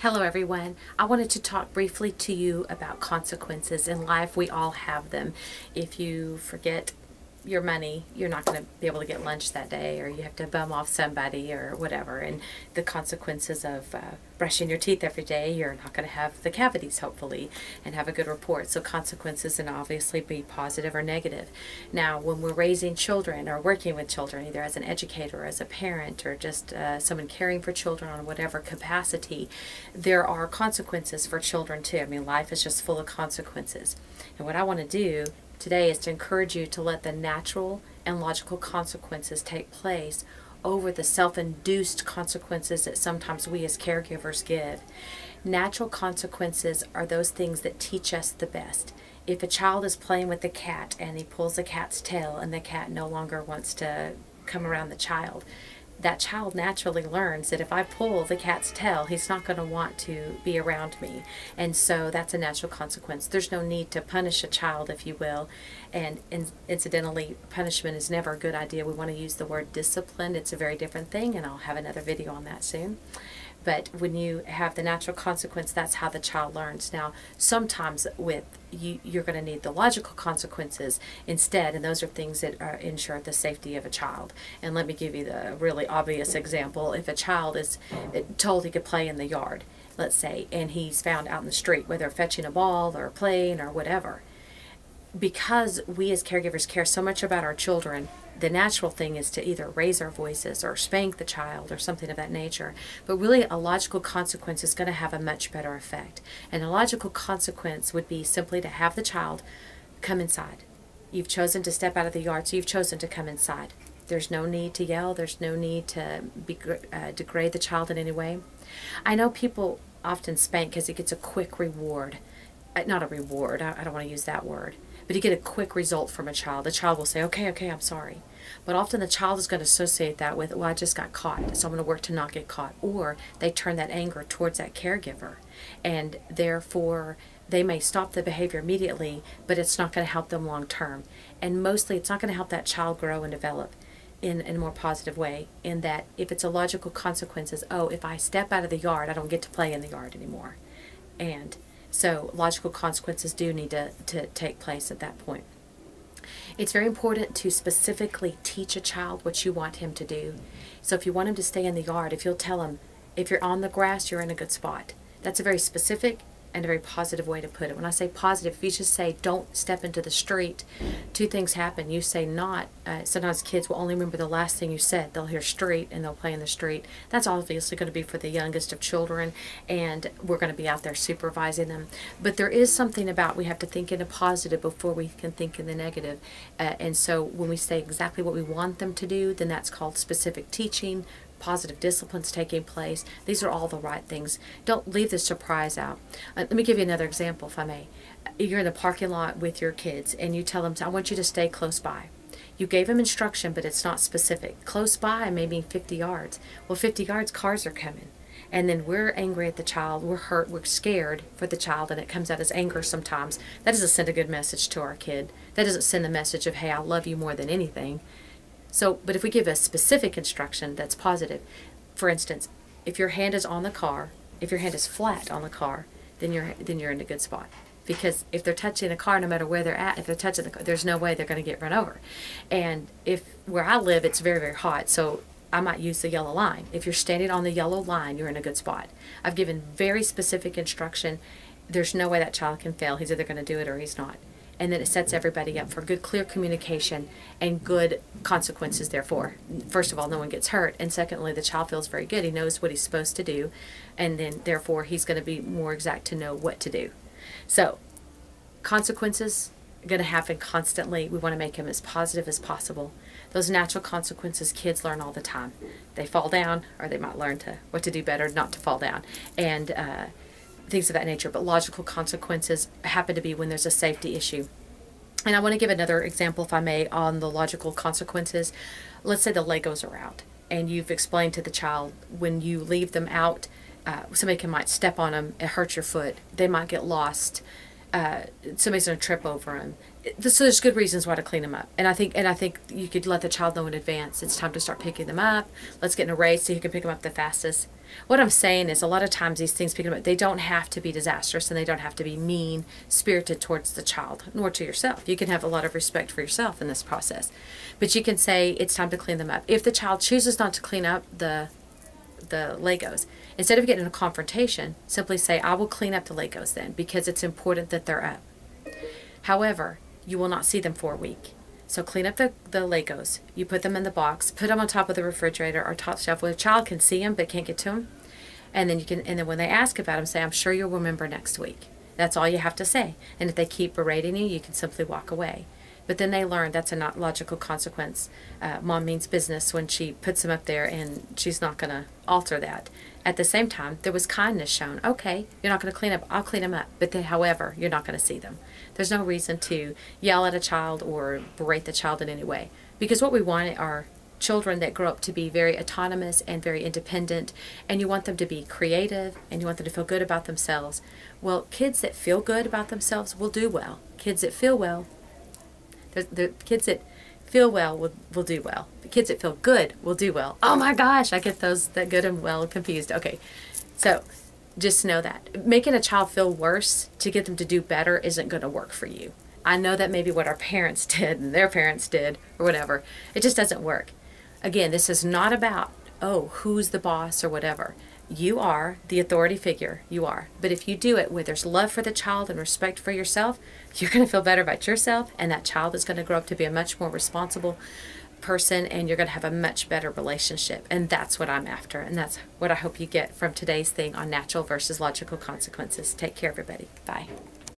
Hello everyone. I wanted to talk briefly to you about consequences. In life, we all have them. If you forget your money, you're not going to be able to get lunch that day, or you have to bum off somebody or whatever. And the consequences of brushing your teeth every day, you're not going to have the cavities, hopefully, and have a good report. So consequences can obviously be positive or negative. Now, when we're raising children or working with children, either as an educator or as a parent or just someone caring for children on whatever capacity, there are consequences for children too. I mean, life is just full of consequences. And what I want to do today is to encourage you to let the natural and logical consequences take place over the self-induced consequences that sometimes we as caregivers give. Natural consequences are those things that teach us the best. If a child is playing with the cat and he pulls the cat's tail and the cat no longer wants to come around the child, that child naturally learns that if I pull the cat's tail, he's not going to want to be around me. And so that's a natural consequence. There's no need to punish a child, if you will. And incidentally, punishment is never a good idea. We want to use the word discipline. It's a very different thing, and I'll have another video on that soon. But when you have the natural consequence, that's how the child learns. Now, sometimes with you're going to need the logical consequences instead, and those are things that ensure the safety of a child. And let me give you the really obvious example. If a child is told he could play in the yard, let's say, and he's found out in the street, whether fetching a ball or playing or whatever, because we as caregivers care so much about our children, the natural thing is to either raise our voices or spank the child or something of that nature. But really, a logical consequence is going to have a much better effect. And a logical consequence would be simply to have the child come inside. You've chosen to step out of the yard, so you've chosen to come inside. There's no need to yell. There's no need to degrade the child in any way. I know people often spank because it gets a quick reward. Not a reward, I don't want to use that word, but you get a quick result from a child. The child will say, okay, I'm sorry. But often the child is going to associate that with, well, I just got caught, so I'm going to work to not get caught. Or they turn that anger towards that caregiver, and therefore they may stop the behavior immediately, but it's not going to help them long term. And mostly it's not going to help that child grow and develop in a more positive way, in that if it's a logical consequences, oh, if I step out of the yard, I don't get to play in the yard anymore. And so logical consequences do need to take place at that point. It's very important to specifically teach a child what you want him to do. So if you want him to stay in the yard, if you'll tell him, if you're on the grass, you're in a good spot. That's a very specific and a very positive way to put it. When I say positive, if you just say, don't step into the street, two things happen. You say not. Sometimes kids will only remember the last thing you said. They'll hear street and they'll play in the street. That's obviously going to be for the youngest of children, and we're going to be out there supervising them. But there is something about we have to think in a positive before we can think in the negative. And so when we say exactly what we want them to do, then that's called specific teaching, positive disciplines taking place. These are all the right things. Don't leave the surprise out. Let me give you another example, if I may. You're in the parking lot with your kids, and you tell them, I want you to stay close by. You gave them instruction, but it's not specific. Close by may mean 50 yards. Well, 50 yards, cars are coming. And then we're angry at the child, we're hurt, we're scared for the child, and it comes out as anger sometimes. That doesn't send a good message to our kid. That doesn't send the message of, hey, I love you more than anything. So, but if we give a specific instruction that's positive, for instance, if your hand is on the car, if your hand is flat on the car, then you're in a good spot. Because if they're touching the car, no matter where they're at, if they're touching the car, there's no way they're going to get run over. And if where I live, it's very, very hot, so I might use the yellow line. If you're standing on the yellow line, you're in a good spot. I've given very specific instruction. There's no way that child can fail. He's either going to do it or he's not. And then it sets everybody up for good, clear communication and good consequences, therefore. First of all, no one gets hurt. And secondly, the child feels very good. He knows what he's supposed to do. And then, therefore, he's going to be more exact to know what to do. So, consequences are going to happen constantly. We want to make them as positive as possible. Those natural consequences, kids learn all the time. They fall down, or they might learn what to do better not to fall down. And things of that nature, but logical consequences happen to be when there's a safety issue. And I want to give another example, if I may, on the logical consequences. Let's say the Legos are out, and you've explained to the child, when you leave them out, somebody might step on them, it hurts your foot, they might get lost. somebody's going to trip over them. So there's good reasons why to clean them up. And I think you could let the child know in advance. It's time to start picking them up. Let's get in a race so you can pick them up the fastest. What I'm saying is a lot of times these things picking them up, they don't have to be disastrous and they don't have to be mean-spirited towards the child, nor to yourself. You can have a lot of respect for yourself in this process. But you can say it's time to clean them up. If the child chooses not to clean up the Legos, instead of getting in a confrontation, simply say, I will clean up the Legos then, because it's important that they're up. However, you will not see them for a week. So clean up the Legos. You put them in the box, put them on top of the refrigerator or top shelf where the child can see them but can't get to them. And then when they ask about them, say, I'm sure you'll remember next week. That's all you have to say. And if they keep berating you, you can simply walk away. But then they learn that's a not logical consequence. Mom means business when she puts them up there, and she's not going to alter that. At the same time, there was kindness shown. Okay, you're not going to clean up. I'll clean them up. But then, however, you're not going to see them. There's no reason to yell at a child or berate the child in any way. Because what we want are children that grow up to be very autonomous and very independent, and you want them to be creative, and you want them to feel good about themselves. Well, kids that feel good about themselves will do well. Kids that feel well, the kids that feel well will do well. The kids that feel good will do well. Oh my gosh, I get that good and well confused. Okay, so just know that. Making a child feel worse to get them to do better isn't going to work for you. I know that may be what our parents did and their parents did or whatever. It just doesn't work. Again, this is not about, oh, who's the boss or whatever. You are the authority figure. You are. But if you do it where there's love for the child and respect for yourself, you're going to feel better about yourself, and that child is going to grow up to be a much more responsible person, and you're going to have a much better relationship. And that's what I'm after, and that's what I hope you get from today's thing on natural versus logical consequences. Take care, everybody. Bye.